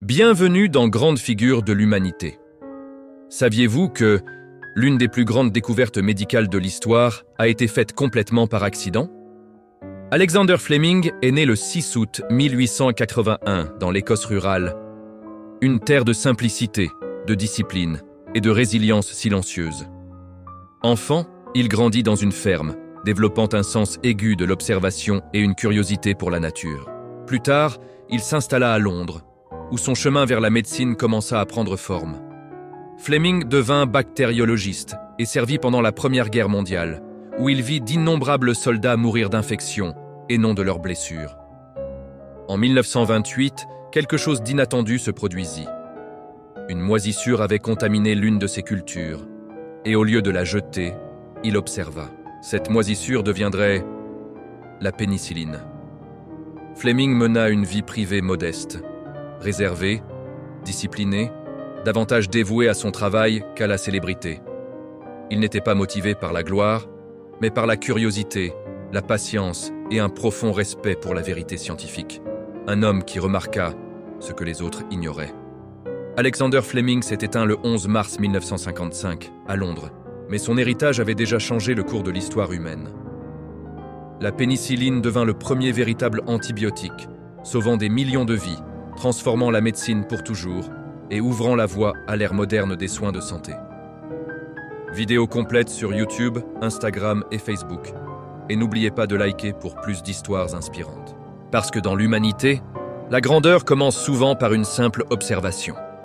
Bienvenue dans Grande Figure de l'humanité. Saviez-vous que l'une des plus grandes découvertes médicales de l'histoire a été faite complètement par accident? Alexander Fleming est né le 6 août 1881 dans l'Écosse rurale, une terre de simplicité, de discipline et de résilience silencieuse. Enfant, il grandit dans une ferme, développant un sens aigu de l'observation et une curiosité pour la nature. Plus tard, il s'installa à Londres, où son chemin vers la médecine commença à prendre forme. Fleming devint bactériologiste et servit pendant la Première Guerre mondiale, où il vit d'innombrables soldats mourir d'infections et non de leurs blessures. En 1928, quelque chose d'inattendu se produisit. Une moisissure avait contaminé l'une de ses cultures, et au lieu de la jeter, il observa. Cette moisissure deviendrait la pénicilline. Fleming mena une vie privée modeste, réservé, discipliné, davantage dévoué à son travail qu'à la célébrité. Il n'était pas motivé par la gloire, mais par la curiosité, la patience et un profond respect pour la vérité scientifique. Un homme qui remarqua ce que les autres ignoraient. Alexander Fleming s'est éteint le 11 mars 1955, à Londres, mais son héritage avait déjà changé le cours de l'histoire humaine. La pénicilline devint le premier véritable antibiotique, sauvant des millions de vies, transformant la médecine pour toujours et ouvrant la voie à l'ère moderne des soins de santé. Vidéo complète sur YouTube, Instagram et Facebook. Et n'oubliez pas de liker pour plus d'histoires inspirantes. Parce que dans l'humanité, la grandeur commence souvent par une simple observation.